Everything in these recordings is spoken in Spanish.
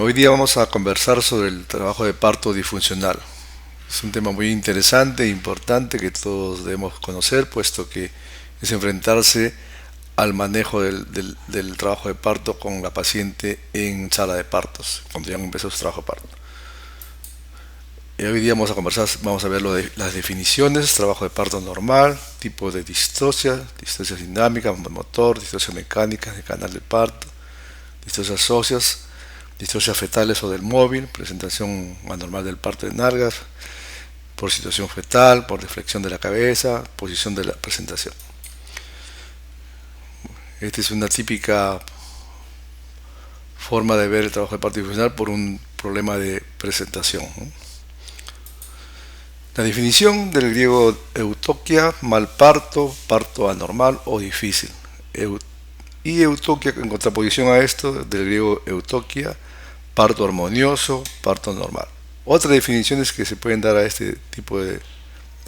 Hoy día vamos a conversar sobre el trabajo de parto disfuncional. Es un tema muy interesante e importante que todos debemos conocer, puesto que es enfrentarse al manejo del trabajo de parto con la paciente en sala de partos, cuando ya han empezado su trabajo de parto. Y hoy día vamos a conversar, vamos a ver las definiciones: trabajo de parto normal, tipo de distocia, distocia dinámica, motor, distocia mecánica de canal de parto, distocias óseas, distocias fetales o del móvil, presentación anormal del parto de nalgas, por situación fetal, por deflexión de la cabeza, posición de la presentación. Esta es una típica forma de ver el trabajo de parto disfuncional por un problema de presentación, ¿no? La definición del griego eutoquia, mal parto, parto anormal o difícil. Y eutoquia, en contraposición a esto, del griego eutoquia, parto armonioso, parto normal. Otras definiciones que se pueden dar a este tipo de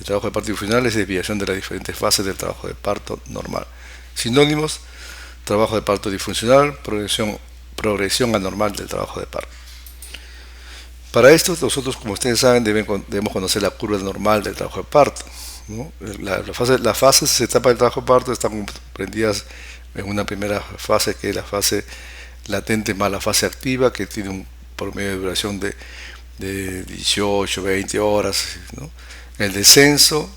trabajo de parto disfuncional es desviación de las diferentes fases del trabajo de parto normal. Sinónimos: trabajo de parto disfuncional, progresión anormal del trabajo de parto. Para esto, nosotros, como ustedes saben, debemos conocer la curva normal del trabajo de parto, ¿no? Las fases, etapas del trabajo de parto están comprendidas en una primera fase, que es la fase latente más la fase activa, que tiene un promedio de duración de 18, 20 horas, ¿no? El descenso,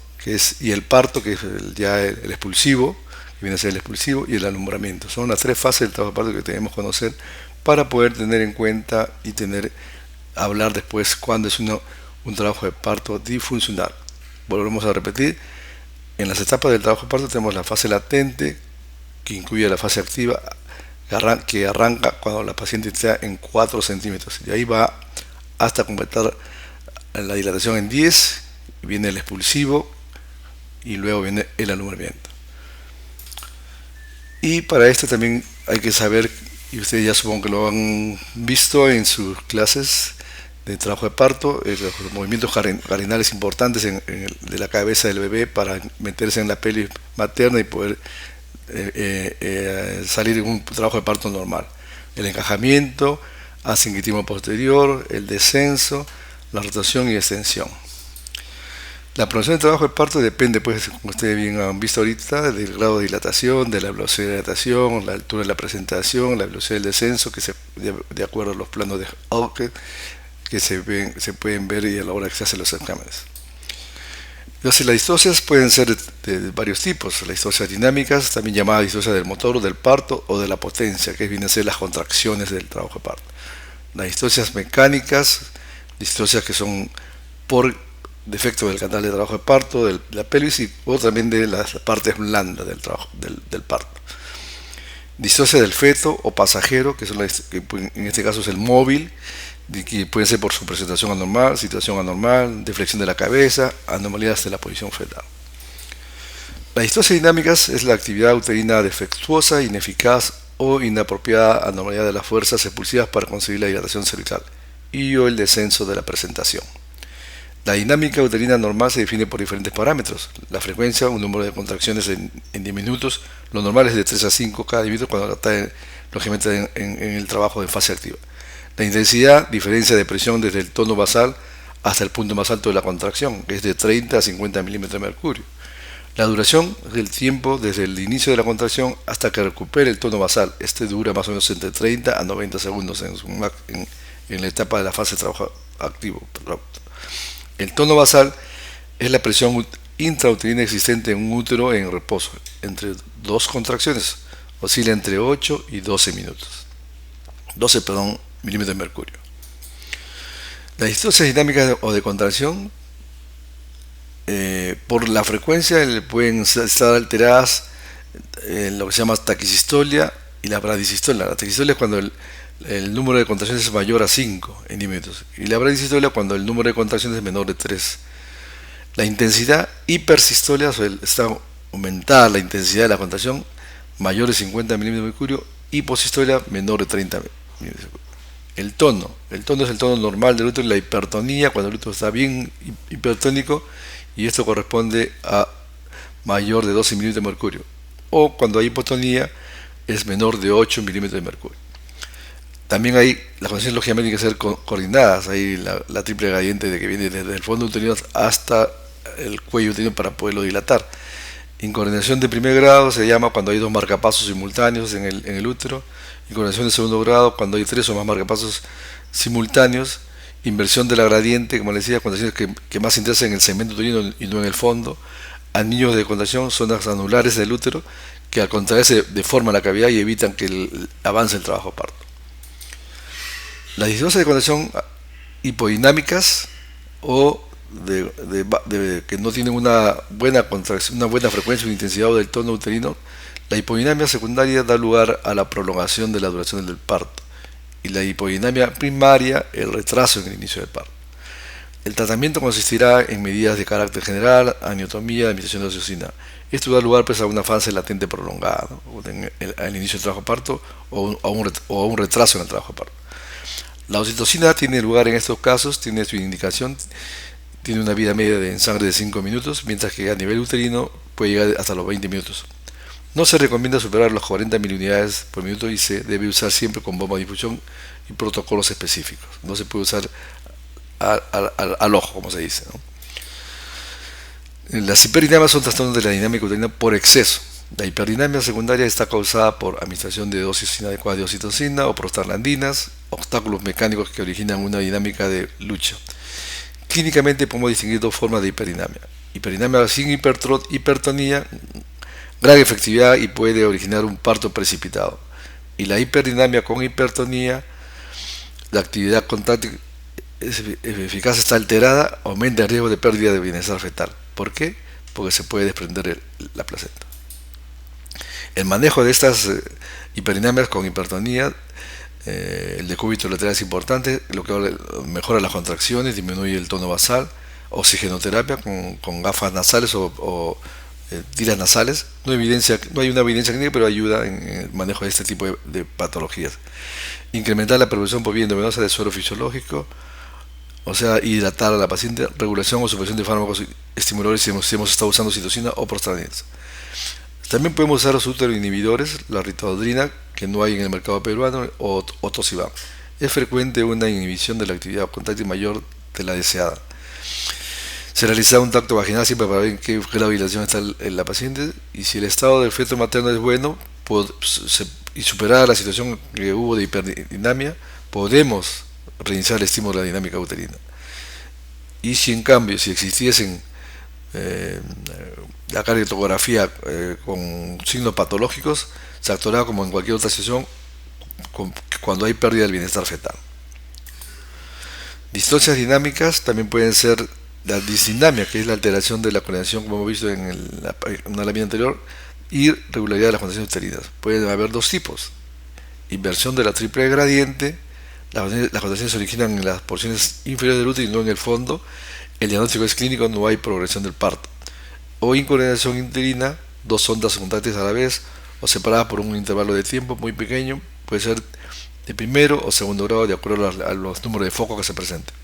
y el parto, que es ya el expulsivo, que viene a ser el expulsivo, y el alumbramiento. Son las tres fases del trabajo de parto que debemos conocer para poder tener en cuenta y hablar después cuando es un trabajo de parto disfuncional. Volvemos a repetir: en las etapas del trabajo de parto tenemos la fase latente, que incluye la fase activa, que arranca cuando la paciente está en 4 centímetros, y ahí va hasta completar la dilatación en 10, viene el expulsivo y luego viene el alumbramiento. Y para esto también hay que saber, y ustedes ya supongo que lo han visto en sus clases de trabajo de parto, los movimientos carinales importantes de la cabeza del bebé para meterse en la pelvis materna y poder salir en un trabajo de parto normal: el encajamiento, asincretismo posterior, el descenso, la rotación y extensión. La progresión del trabajo de parto depende, pues, como ustedes bien han visto ahorita, del grado de dilatación, de la velocidad de dilatación, la altura de la presentación, la velocidad del descenso, que de acuerdo a los planos de Hawke que se pueden ver y a la hora que se hacen los exámenes. Entonces, las distocias pueden ser de varios tipos: las distocias dinámicas, también llamadas distocias del motor o del parto o de la potencia, que vienen a ser las contracciones del trabajo de parto. Las distocias mecánicas, distocias que son por defecto del canal de trabajo de parto, de la pelvis, o también de las partes blandas del parto. Distocia del feto o pasajero, que en este caso es el móvil, que puede ser por su presentación anormal, situación anormal, deflexión de la cabeza, anomalías de la posición fetal. La distocia dinámicas es la actividad uterina defectuosa, ineficaz o inapropiada anormalidad de las fuerzas expulsivas para conseguir la dilatación cervical o el descenso de la presentación. La dinámica uterina normal se define por diferentes parámetros: la frecuencia, un número de contracciones en 10 minutos, lo normal es de 3 a 5 cada minuto cuando está lógicamente en el trabajo de fase activa. La intensidad, diferencia de presión desde el tono basal hasta el punto más alto de la contracción, que es de 30 a 50 milímetros de mercurio. La duración es el tiempo desde el inicio de la contracción hasta que recupere el tono basal. Este dura más o menos entre 30 a 90 segundos en la etapa de la fase de trabajo activo. El tono basal es la presión intrauterina existente en un útero en reposo entre dos contracciones. Oscila entre 8 y 12 milímetros de mercurio. Las distocias dinámicas o de contracción, por la frecuencia, pueden estar alteradas en lo que se llama taquisistolia y la bradisistolia. La taquisistolia es cuando el número de contracciones es mayor a 5 en minutos, y la bradisistolia cuando el número de contracciones es menor de 3. La intensidad hipersistolia, está aumentada la intensidad de la contracción, mayor de 50 milímetros de mercurio, hiposistolia menor de 30 milímetros de mercurio. El tono es el tono normal del útero, y la hipertonía cuando el útero está bien hipertónico, y esto corresponde a mayor de 12 milímetros de mercurio, o cuando hay hipotonía es menor de 8 milímetros de mercurio. También hay, las condiciones lógicamente tienen que ser coordinadas. Hay la triple gradiente de que viene desde el fondo uterino hasta el cuello uterino para poderlo dilatar. Incoordinación de primer grado se llama cuando hay dos marcapasos simultáneos en el útero. Incoordinación de segundo grado cuando hay tres o más marcapasos simultáneos. Inversión de la gradiente, como les decía, contracciones que más se interesan en el segmento uterino y no en el fondo. Anillos de contracción, zonas anulares del útero que al contraerse deforman la cavidad y evitan que avance el trabajo de parto. Las distorsiones de contracción hipodinámicas o que no tienen una buena contracción, una buena frecuencia o intensidad del tono uterino, la hipodinamia secundaria da lugar a la prolongación de la duración del parto y la hipodinamia primaria el retraso en el inicio del parto. El tratamiento consistirá en medidas de carácter general, amiotomía, administración de oxitocina. Esto da lugar pues, a una fase latente prolongada, ¿no? Al inicio del trabajo de parto o a un retraso en el trabajo de parto. La oxitocina tiene lugar en estos casos, tiene su indicación, tiene una vida media en sangre de 5 minutos, mientras que a nivel uterino puede llegar hasta los 20 minutos. No se recomienda superar los 40 miliunidades por minuto y se debe usar siempre con bomba de difusión y protocolos específicos. No se puede usar al ojo, como se dice, ¿no? Las hiperdinamias son trastornos de la dinámica uterina por exceso. La hiperdinamia secundaria está causada por administración de dosis inadecuada de oxitocina o prostaglandinas, obstáculos mecánicos que originan una dinámica de lucha. Clínicamente podemos distinguir dos formas de hiperdinamia. Hiperdinamia sin hipertonía, gran efectividad y puede originar un parto precipitado. Y la hiperdinamia con hipertonía, la actividad contráctil eficaz está alterada, aumenta el riesgo de pérdida de bienestar fetal. ¿Por qué? Porque se puede desprender la placenta. El manejo de estas hiperdinamias con hipertonía, el decúbito lateral es importante, lo que mejora las contracciones, disminuye el tono basal, oxigenoterapia con gafas nasales o tiras nasales. No hay una evidencia clínica, pero ayuda en el manejo de este tipo de patologías. Incrementar la producción por vía endovenosa de suero fisiológico, o sea, hidratar a la paciente, regulación o supresión de fármacos estimuladores si hemos estado usando citocina o prostaglandinas. También podemos usar los inhibidores, la ritodrina, que no hay en el mercado peruano, o tocibam. Es frecuente una inhibición de la actividad contráctil mayor de la deseada. Se realiza un tacto vaginal siempre para ver en qué grado de dilatación está la paciente, y si el estado del feto materno es bueno y superada la situación que hubo de hiperdinamia, podemos reiniciar el estímulo de la dinámica uterina. Y si en cambio, si existiesen la cardiotografía con signos patológicos, se actuará como en cualquier otra situación cuando hay pérdida del bienestar fetal. Distorsiones dinámicas también pueden ser la disdinamia, que es la alteración de la coordinación, como hemos visto en una lámina anterior, y regularidad de las contracciones uterinas. Pueden haber dos tipos: inversión de la triple gradiente. Las contracciones se originan en las porciones inferiores del útero y no en el fondo. El diagnóstico es clínico, no hay progresión del parto. O incoordinación uterina, dos ondas contráctiles a la vez o separadas por un intervalo de tiempo muy pequeño, puede ser de primero o segundo grado de acuerdo a los números de foco que se presenten.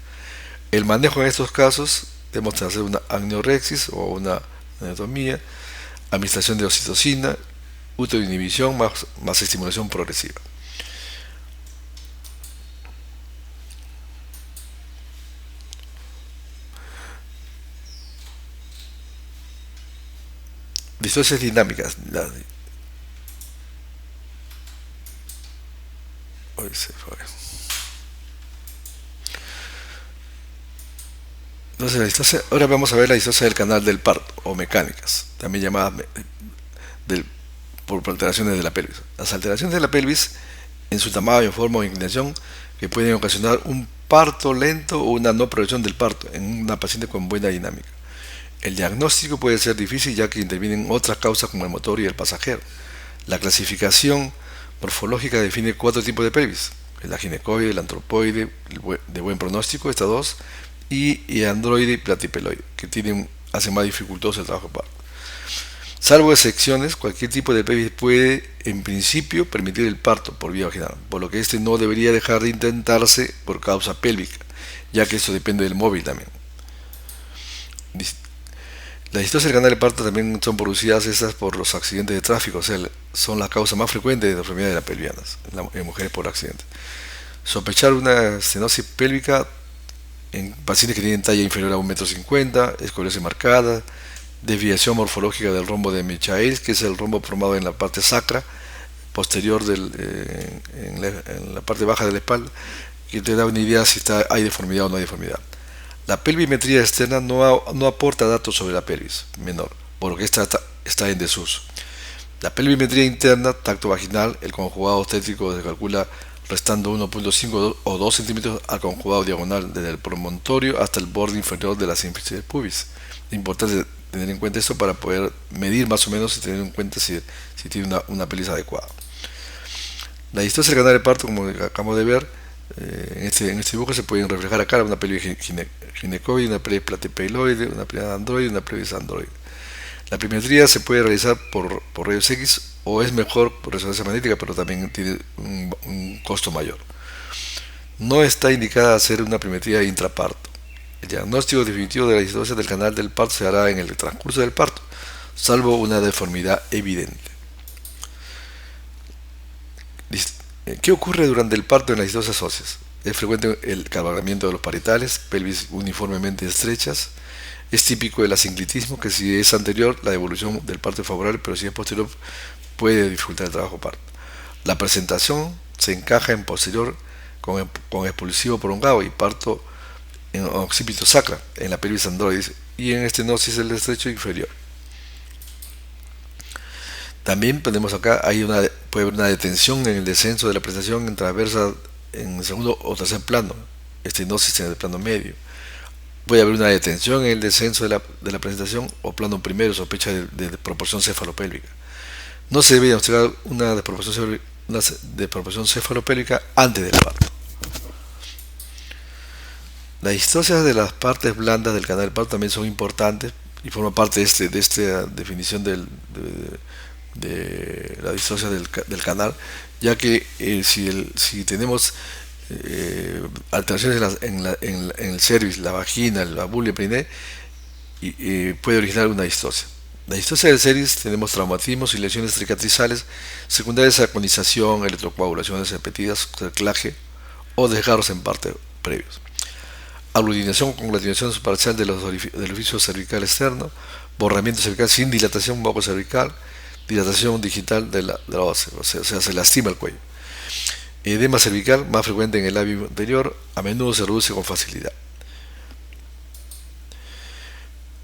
El manejo en estos casos debemos hacer una amniorexis o una anatomía, administración de oxitocina, útero de inhibición más estimulación progresiva. Distorsiones dinámicas. Hoy se fue. Entonces, ahora vamos a ver la distosia del canal del parto o mecánicas, también llamadas por alteraciones de la pelvis. Las alteraciones de la pelvis en su tamaño, forma o inclinación que pueden ocasionar un parto lento o una no progresión del parto en una paciente con buena dinámica. El diagnóstico puede ser difícil ya que intervienen otras causas como el motor y el pasajero. La clasificación morfológica define 4 tipos de pelvis: la ginecoide, el antropoide, de buen pronóstico, estas dos, y androide y platipeloide, que hacen más dificultoso el trabajo de parto. Salvo excepciones, cualquier tipo de pelvis puede, en principio, permitir el parto por vía vaginal, por lo que este no debería dejar de intentarse por causa pélvica, ya que eso depende del móvil también. Las distorsiones del canal del parto también son producidas esas por los accidentes de tráfico, o sea, son la causa más frecuente de enfermedades de las pelvianas en mujeres por accidentes. Sospechar una estenosis pélvica en pacientes que tienen talla inferior a 1,50 m, escoliosis marcada, desviación morfológica del rombo de Michaelis, que es el rombo formado en la parte sacra, posterior en la parte baja de la espalda, que te da una idea si hay deformidad o no hay deformidad. La pelvimetría externa no aporta datos sobre la pelvis menor, por lo que está en desuso. La pelvimetría interna, tacto vaginal, el conjugado obstétrico se calcula restando 1,5 o 2 centímetros al conjugado diagonal desde el promontorio hasta el borde inferior de la sínfisis pubis. Es importante tener en cuenta esto para poder medir más o menos y tener en cuenta si tiene una pelvis adecuada. La distosia del canal de parto, como acabamos de ver, en este dibujo se pueden reflejar acá una pelvis ginecoide, una pelvis platypeloide, una pelvis androide y una pelvis androide. La pelvimetría se puede realizar por rayos X o es mejor por resonancia magnética, pero también tiene un costo mayor. No está indicada hacer una pelvimetría intraparto. El diagnóstico definitivo de la distosia del canal del parto se hará en el transcurso del parto, salvo una deformidad evidente. ¿Qué ocurre durante el parto en las distocias óseas? Es frecuente el cabalgamiento de los parietales, pelvis uniformemente estrechas. Es típico el asinclitismo, que si es anterior, la devolución del parto es favorable, pero si es posterior, puede dificultar el trabajo parto. La presentación se encaja en posterior con expulsivo prolongado y parto en occipito sacra, en la pelvis androides, y en estenosis el estrecho inferior. También tenemos acá, puede haber una detención en el descenso de la presentación en transversa en el segundo o tercer plano, estenosis en el plano medio. Puede haber una detención en el descenso de la presentación o plano primero, sospecha de proporción cefalopélvica. No se debe diagnosticar una desproporción cefalopélvica antes del parto. Las distocias de las partes blandas del canal del parto también son importantes y forman parte de esta definición de la distocia del canal, ya que si tenemos alteraciones en el cervix, la vagina, la vulva y el periné, puede originar una distocia. La distocia del cervix tenemos traumatismos y lesiones cicatrizales secundarias a conización, electrocoagulaciones repetidas, cerclaje o desgarros en parte previos. Aglutinación con agglutinación parcial del orificio cervical externo, borramiento cervical sin dilatación moco cervical, dilatación digital de la ósea, o sea, se lastima el cuello. Edema cervical, más frecuente en el labio anterior, a menudo se reduce con facilidad.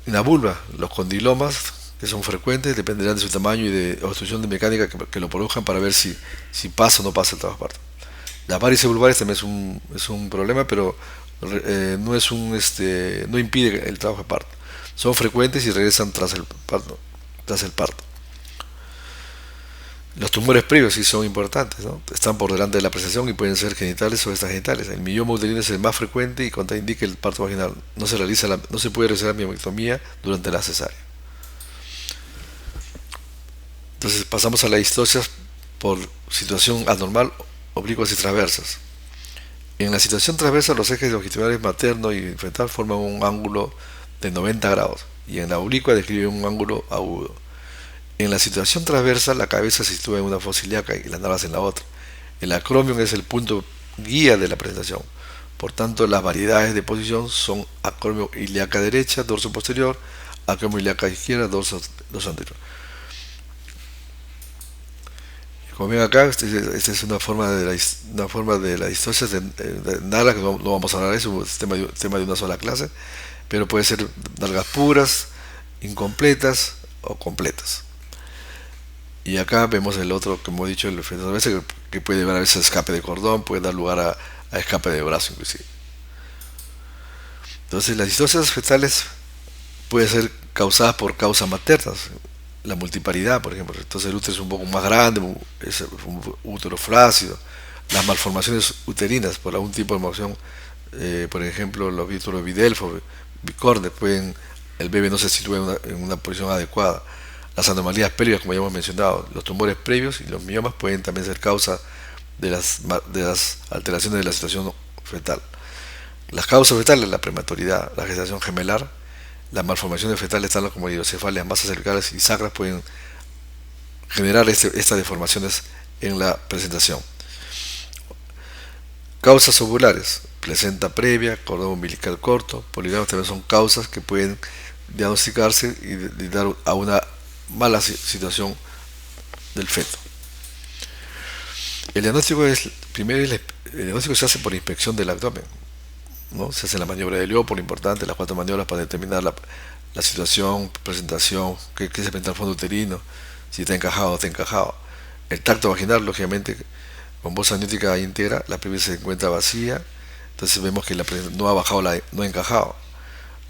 En la vulva, los condilomas, que son frecuentes, dependerán de su tamaño y de obstrucción de mecánica que lo produzcan para ver si pasa o no pasa el trabajo parto. Las varices vulvares también es un problema, pero no impide el trabajo de parto. Son frecuentes y regresan tras el parto. Los tumores previos sí son importantes, ¿no? Están por delante de la presentación y pueden ser genitales o extragenitales. El mioma uterino es el más frecuente y contraindica el parto vaginal. No se puede realizar la miomectomía durante la cesárea. Entonces pasamos a las distocias por situación anormal, oblicuas y transversas. En la situación transversa, los ejes longitudinales materno y fetal forman un ángulo de 90 grados y en la oblicua describen un ángulo agudo. En la situación transversa, la cabeza se sitúa en una fosa ilíaca y las nalgas en la otra. El acromion es el punto guía de la presentación. Por tanto, las variedades de posición son acromio ilíaca derecha, dorso posterior, acromio ilíaca izquierda, dorso anterior. Como ven acá, esta es una forma de la distosia de nalgas, que no vamos a hablar de eso, es tema de una sola clase, pero puede ser nalgas puras, incompletas o completas. Y acá vemos el otro, como he dicho, el efecto transversa, que puede llevar a veces escape de cordón, puede dar lugar a escape de brazo inclusive. Entonces las distocias fetales pueden ser causadas por causas maternas, la multiparidad, por ejemplo. Entonces el útero es un poco más grande, es un útero flácido. Las malformaciones uterinas por algún tipo de malformación, por ejemplo, los úteros bidelfos, bicornes, el bebé no se sitúa en una posición adecuada. Las anomalías pélvicas, como ya hemos mencionado, los tumores previos y los miomas pueden también ser causa de las alteraciones de la situación fetal. Las causas fetales, la prematuridad, la gestación gemelar, las malformaciones fetales, tales como hidrocefalias, masas cervicales y sacras, pueden generar estas deformaciones en la presentación. Causas ovulares, placenta previa, cordón umbilical corto, poligramos también son causas que pueden diagnosticarse y dar a una mala situación del feto. El diagnóstico el diagnóstico se hace por inspección del abdomen, ¿no? Se hace la maniobra de Liopo, lo importante, las 4 maniobras para determinar la situación, presentación, qué se presenta al fondo uterino, si está encajado o no está encajado. El tacto vaginal, lógicamente, con bolsa amniótica íntegra, la pelvis se encuentra vacía, entonces vemos que no ha bajado, no ha encajado.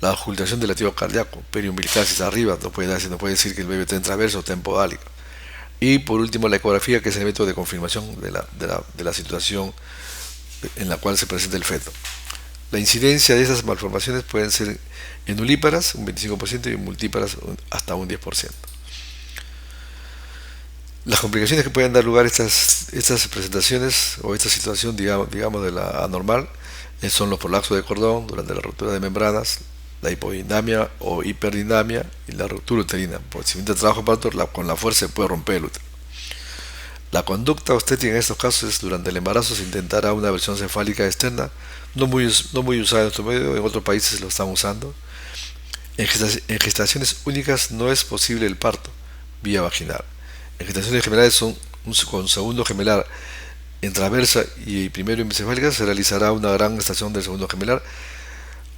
La auscultación del latido cardíaco, periumbilical, si está arriba, no puede decir que el bebé está en transverso o está en podálico. Y por último, la ecografía, que es el método de confirmación de la situación en la cual se presenta el feto. La incidencia de esas malformaciones pueden ser en nulíparas, un 25%, y en multíparas, hasta un 10%. Las complicaciones que pueden dar lugar a estas presentaciones o esta situación, digamos de la anormal, son los prolapsos de cordón durante la ruptura de membranas, la hipodinamia o hiperdinamia y la ruptura uterina. Porque si mientras trabajo parto, con la fuerza se puede romper el útero. La conducta obstétrica en estos casos es durante el embarazo se intentará una versión cefálica externa, no muy usada en nuestro medio, en otros países lo están usando. En gestaciones únicas no es posible el parto vía vaginal. En gestaciones gemelares con segundo gemelar en transversa y primero en bicefálica se realizará una gran gestación del segundo gemelar,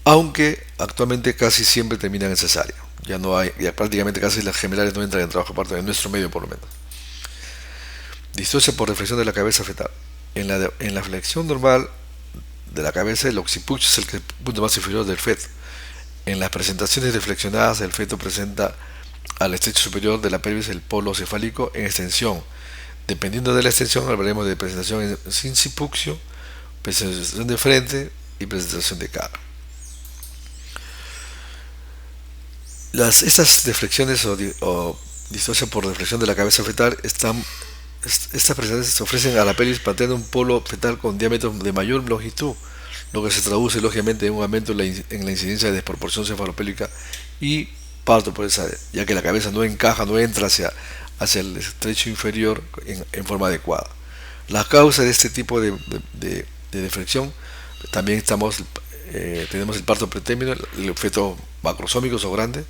aunque actualmente casi siempre terminan en cesárea. Ya prácticamente casi las gemelares no entran en trabajo de parto, en nuestro medio por lo menos. Distocia por deflexión de la cabeza fetal. En la flexión normal de la cabeza, el occipuccio es el punto más inferior del feto. En las presentaciones deflexionadas, el feto presenta al estrecho superior de la pelvis el polo cefálico en extensión. Dependiendo de la extensión, hablaremos de presentación en sincipuccio, presentación de frente y presentación de cara. Estas deflexiones o distocia por deflexión de la cabeza fetal estas presentaciones se ofrecen a la pelvis planteando un polo fetal con diámetro de mayor longitud, lo que se traduce lógicamente en un aumento en la incidencia de desproporción cefalopélvica y parto por esa área, ya que la cabeza no encaja, no entra hacia el estrecho inferior en forma adecuada. Las causas de este tipo de deflexión también tenemos el parto pretérmino, el feto macrosómico o grande,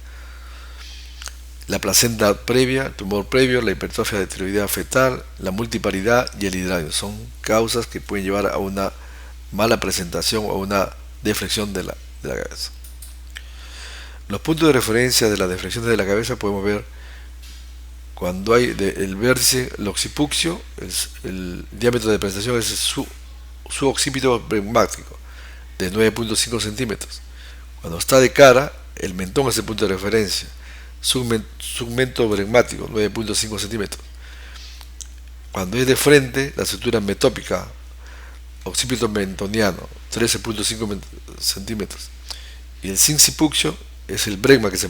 la placenta previa, el tumor previo, la hipertrofia de tiroidea fetal, la multiparidad y el hidranio. Son causas que pueden llevar a una mala presentación o una deflexión de la cabeza. Los puntos de referencia de las deflexiones de la cabeza podemos ver cuando hay el vértice, el occipuccio, el diámetro de presentación es su occipito bregmático de 9.5 centímetros. Cuando está de cara, el mentón es el punto de referencia. Segmento bregmático, 9.5 centímetros. Cuando es de frente, la estructura metópica, occipito mentoniano, 13.5 centímetros. Y el sincipuccio es el bregma que se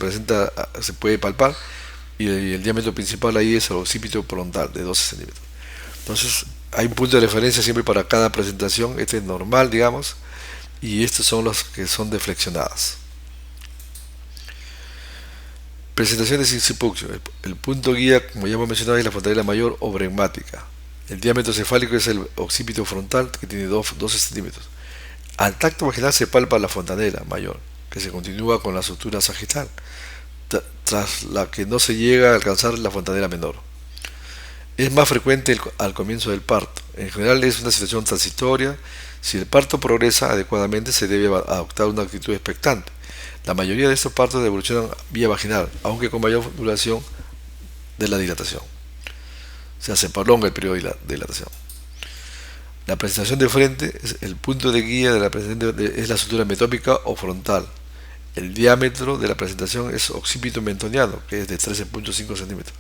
puede palpar, y el diámetro principal ahí es el occipito frontal de 12 centímetros. Entonces, hay un punto de referencia siempre para cada presentación. Este es normal, digamos, y estos son los que son deflexionadas. Presentación de sincipuccio. El punto guía, como ya hemos mencionado, es la fontanela mayor o bregmática. El diámetro cefálico es el occipito frontal, que tiene 12 centímetros. Al tacto vaginal se palpa la fontanela mayor, que se continúa con la sutura sagital, tras la que no se llega a alcanzar la fontanela menor. Es más frecuente al comienzo del parto. En general es una situación transitoria. Si el parto progresa adecuadamente, se debe adoptar una actitud expectante. La mayoría de estos partos evolucionan vía vaginal, aunque con mayor duración de la dilatación. O sea, se prolonga el periodo de la dilatación. La presentación de frente, el punto de guía de la presentación es la sutura metópica o frontal. El diámetro de la presentación es occipito mentoniano, que es de 13.5 centímetros.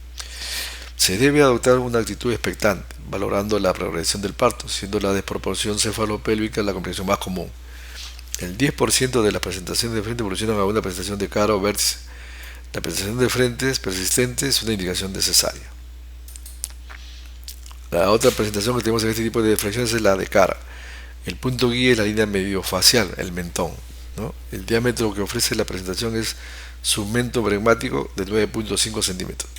Se debe adoptar una actitud expectante, valorando la progresión del parto, siendo la desproporción cefalopélvica la complicación más común. El 10% de las presentaciones de frente evolucionan a una presentación de cara o vértice. La presentación de frente persistente es una indicación de cesárea. La otra presentación que tenemos en este tipo de deflexiones es la de cara. El punto guía es la línea mediofacial, el mentón, ¿no? El diámetro que ofrece la presentación es segmento bregmático de 9.5 centímetros.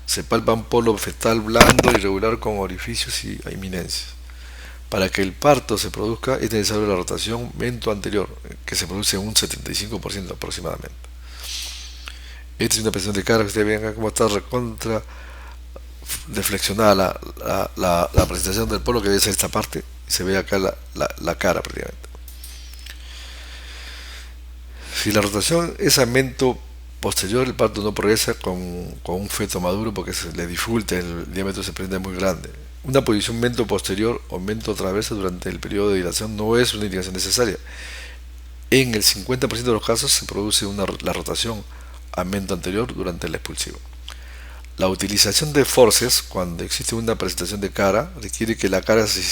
Se palpa un polo fetal blando, irregular, con orificios y eminencias. Para que el parto se produzca es necesario la rotación mento-anterior, que se produce en un 75% aproximadamente. Esta es una presión de cara, que ustedes vean cómo está recontra deflexionada la presentación del polo, que debe ser esta parte, y se ve acá la cara prácticamente. Si la rotación es a mento posterior, el parto no progresa con un feto maduro porque se le dificulta, el diámetro se prende muy grande. Una posición mento posterior o mento traversa durante el periodo de dilatación no es una indicación necesaria. En el 50% de los casos se produce la rotación a mento anterior durante el expulsivo. La utilización de forces cuando existe una presentación de cara requiere que la cara se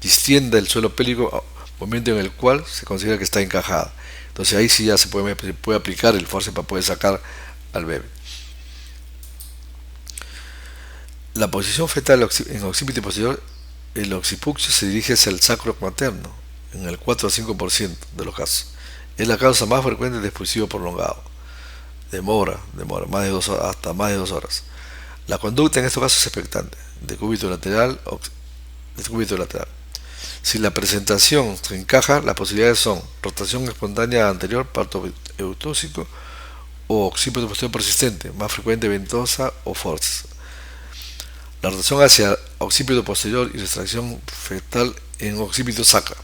distienda del suelo pélvico, momento en el cual se considera que está encajada. Entonces ahí sí ya se puede aplicar el force para poder sacar al bebé. La posición fetal en occipito posterior, el occipuccio se dirige hacia el sacro materno, en el 4 a 5% de los casos. Es la causa más frecuente de expulsivo prolongado. Demora más de 2 horas, hasta más de 2 horas. La conducta en estos casos es expectante, de cúbito lateral. Si la presentación se encaja, las posibilidades son rotación espontánea anterior, parto eutóxico, o occipito posterior persistente, más frecuente ventosa o forceps. La rotación hacia occipito posterior y retracción fetal en occipito sacra,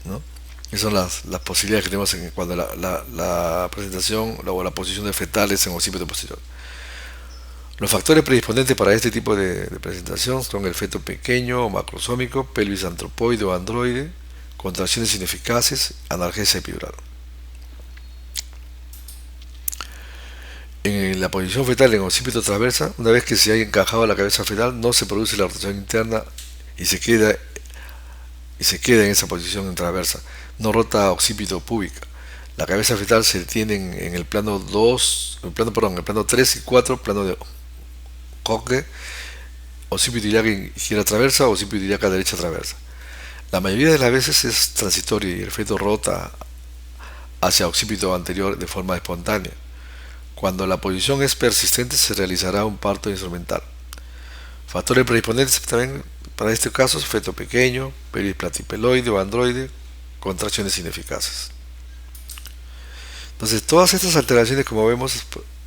¿no? Esas son las posibilidades que tenemos cuando la presentación o la posición de fetales en occipito posterior. Los factores predisponentes para este tipo de presentación son el feto pequeño o macrosómico, pelvis antropoide o androide, contracciones ineficaces, analgesia epidural. En la posición fetal en occipito transversa, una vez que se haya encajado la cabeza fetal, no se produce la rotación interna y se queda en esa posición en transversa. No rota occipito púbica. La cabeza fetal se detiene en el plano 3 y 4, plano de coque, occipito ilíaca izquierda transversa o occipito ilíaca derecha transversa. La mayoría de las veces es transitorio y el feto rota hacia occipito anterior de forma espontánea. Cuando la posición es persistente se realizará un parto instrumental. Factores predisponentes también para este caso: feto pequeño, pelvis platipeloide o androide, contracciones ineficaces. Entonces todas estas alteraciones, como vemos,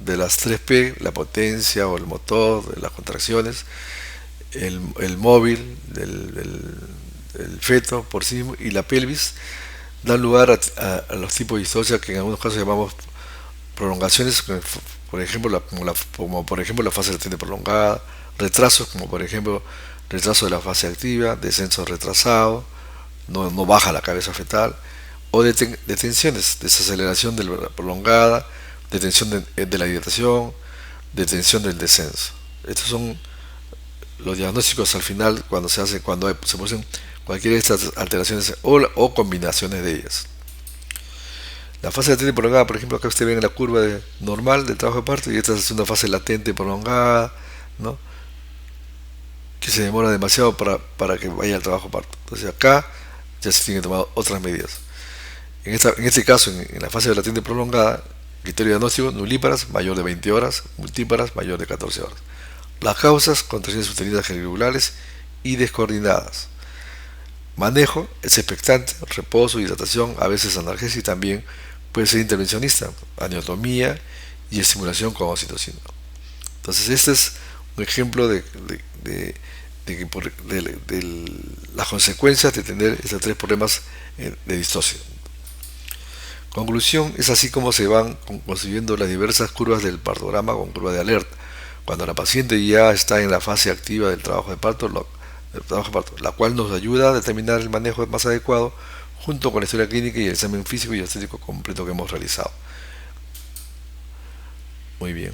de las 3P, la potencia o el motor, de las contracciones, el móvil del feto por sí mismo y la pelvis, dan lugar a los tipos de distosia que en algunos casos llamamos prolongaciones, por ejemplo, como por ejemplo la fase latente prolongada, retrasos como por ejemplo retraso de la fase activa, descenso retrasado, no baja la cabeza fetal, o detenciones, desaceleración de la prolongada, detención de la dilatación, detención del descenso. Estos son los diagnósticos al final cuando se producen cualquiera de estas alteraciones o combinaciones de ellas. La fase latente prolongada, por ejemplo, acá usted ve en la curva normal del trabajo de parto, y esta es una fase latente prolongada, ¿no?, que se demora demasiado para que vaya al trabajo de parto. Entonces acá ya se tienen que tomar otras medidas. En este caso, en la fase latente prolongada, criterio diagnóstico: nulíparas mayor de 20 horas, multíparas mayor de 14 horas. Las causas: contracciones sostenidas irregulares y descoordinadas. Manejo: es expectante, reposo, hidratación, a veces analgesia, y también puede ser intervencionista, aniotomía y estimulación con oxitocina. Entonces este es un ejemplo de las consecuencias de tener estos 3 problemas de distosia. Conclusión: es así como se van construyendo las diversas curvas del partograma con curva de alerta. Cuando la paciente ya está en la fase activa del trabajo de parto, la cual nos ayuda a determinar el manejo más adecuado, junto con la historia clínica y el examen físico y estético completo que hemos realizado. Muy bien.